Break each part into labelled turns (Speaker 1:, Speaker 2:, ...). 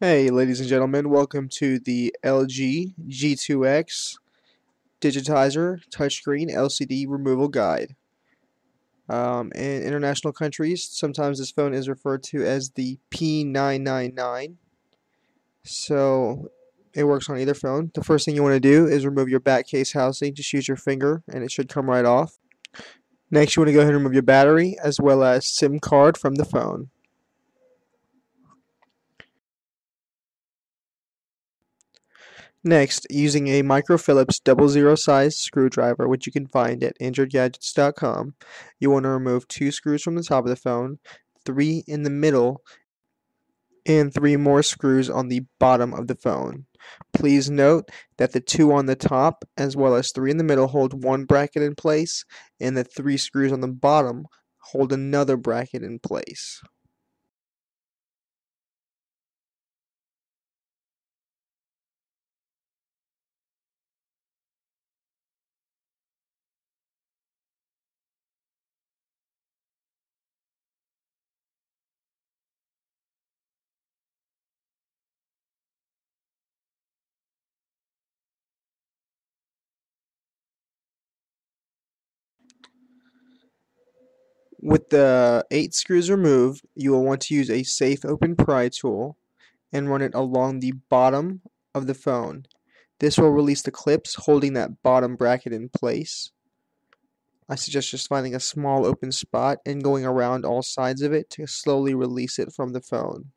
Speaker 1: Hey, ladies and gentlemen, welcome to the LG G2X Digitizer Touchscreen LCD Removal Guide. In international countries, sometimes this phone is referred to as the P999. So it works on either phone. The first thing you want to do is remove your back case housing. Just use your finger and it should come right off. Next, you want to go ahead and remove your battery as well as SIM card from the phone. Next, using a micro Phillips 00 size screwdriver, which you can find at injuredgadgets.com, you want to remove 2 screws from the top of the phone, 3 in the middle, and 3 more screws on the bottom of the phone. Please note that the 2 on the top, as well as 3 in the middle, hold one bracket in place, and the 3 screws on the bottom hold another bracket in place. With the 8 screws removed, you will want to use a safe open pry tool and run it along the bottom of the phone. This will release the clips holding that bottom bracket in place. I suggest just finding a small open spot and going around all sides of it to slowly release it from the phone.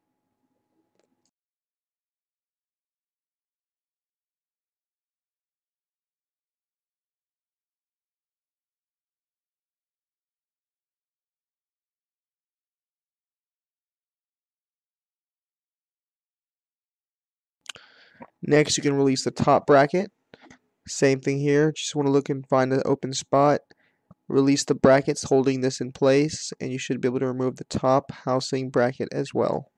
Speaker 1: Next, you can release the top bracket. Same thing here, just want to look and find an open spot. Release the brackets holding this in place, and you should be able to remove the top housing bracket as well.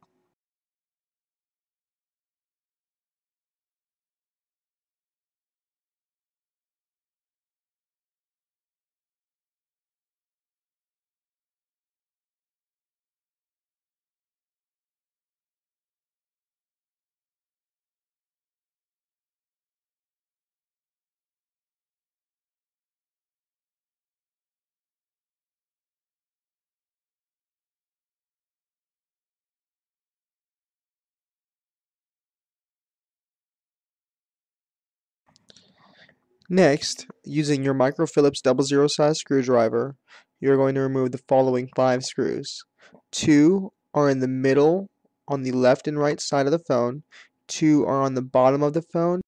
Speaker 1: Next, using your micro Phillips 00 size screwdriver, you're going to remove the following 5 screws. 2 are in the middle on the left and right side of the phone, 2 are on the bottom of the phone,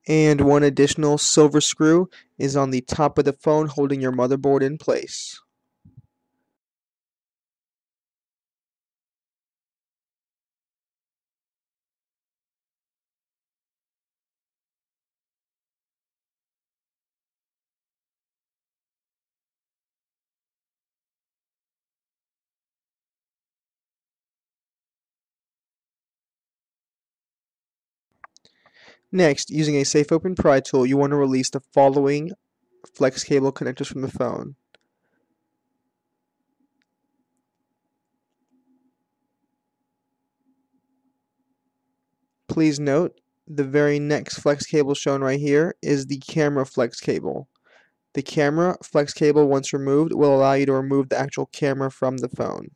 Speaker 1: and 1 additional silver screw is on the top of the phone holding your motherboard in place. Next, using a safe open pry tool, you want to release the following flex cable connectors from the phone. Please note, the very next flex cable shown right here is the camera flex cable. The camera flex cable, once removed, will allow you to remove the actual camera from the phone.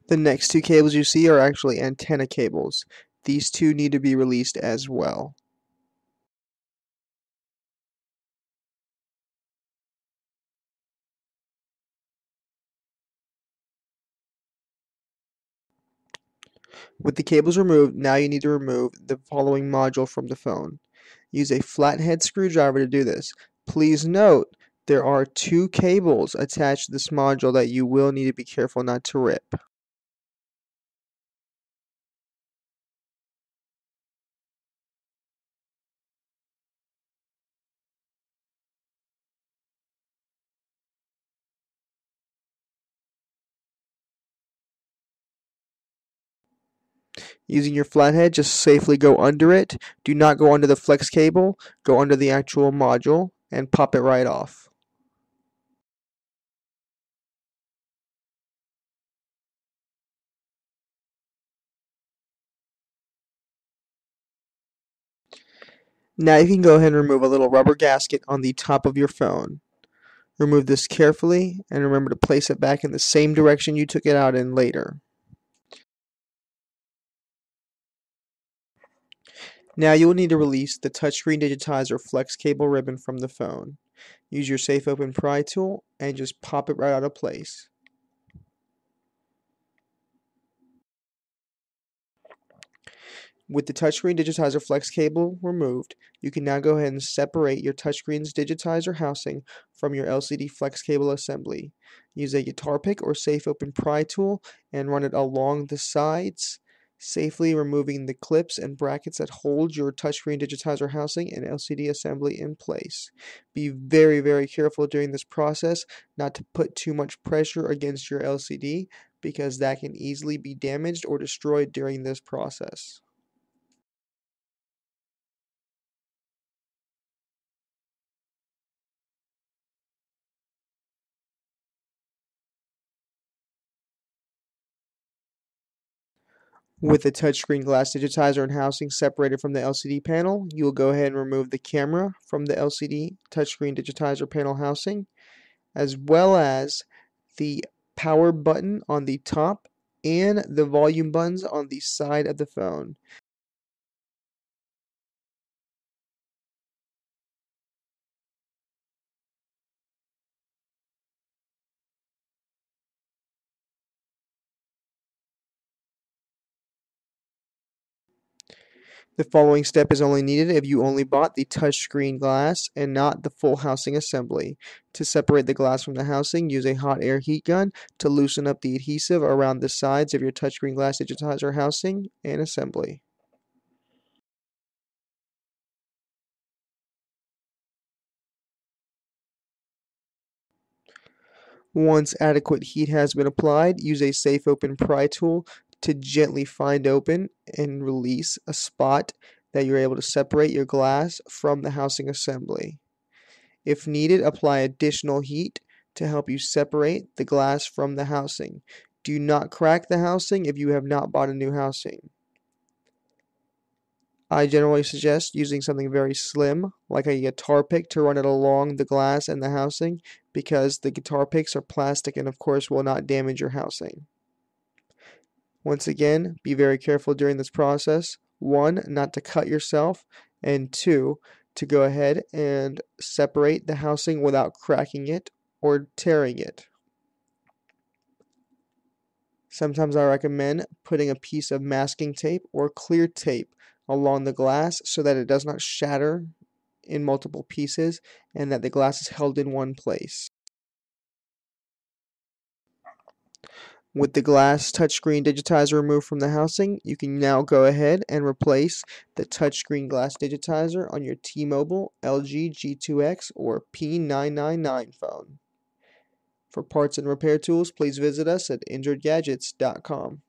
Speaker 1: The next 2 cables you see are actually antenna cables. These 2 need to be released as well. With the cables removed, now you need to remove the following module from the phone. Use a flathead screwdriver to do this. Please note, there are 2 cables attached to this module that you will need to be careful not to rip. Using your flathead, just safely go under it. Do not go under the flex cable, go under the actual module and pop it right off. Now you can go ahead and remove a little rubber gasket on the top of your phone. Remove this carefully and remember to place it back in the same direction you took it out in later. Now you will need to release the touchscreen digitizer flex cable ribbon from the phone. Use your safe open pry tool and just pop it right out of place. With the touchscreen digitizer flex cable removed, you can now go ahead and separate your touchscreen's digitizer housing from your LCD flex cable assembly. Use a guitar pick or safe open pry tool and run it along the sides, safely removing the clips and brackets that hold your touchscreen digitizer housing and LCD assembly in place. Be very, very careful during this process not to put too much pressure against your LCD because that can easily be damaged or destroyed during this process. With the touchscreen glass digitizer and housing separated from the LCD panel, you will go ahead and remove the camera from the LCD touchscreen digitizer panel housing, as well as the power button on the top and the volume buttons on the side of the phone. The following step is only needed if you only bought the touchscreen glass and not the full housing assembly. To separate the glass from the housing, use a hot air heat gun to loosen up the adhesive around the sides of your touchscreen glass digitizer housing and assembly. Once adequate heat has been applied, use a safe open pry tool to gently find open and release a spot that you're able to separate your glass from the housing assembly. If needed, apply additional heat to help you separate the glass from the housing. Do not crack the housing if you have not bought a new housing. I generally suggest using something very slim, like a guitar pick, to run it along the glass and the housing because the guitar picks are plastic and, of course, will not damage your housing. Once again, be very careful during this process. One, not to cut yourself, and two, to go ahead and separate the housing without cracking it or tearing it. Sometimes I recommend putting a piece of masking tape or clear tape along the glass so that it does not shatter in multiple pieces and that the glass is held in one place. With the glass touchscreen digitizer removed from the housing, you can now go ahead and replace the touchscreen glass digitizer on your T-Mobile, LG G2X, or P999 phone. For parts and repair tools, please visit us at injuredgadgets.com.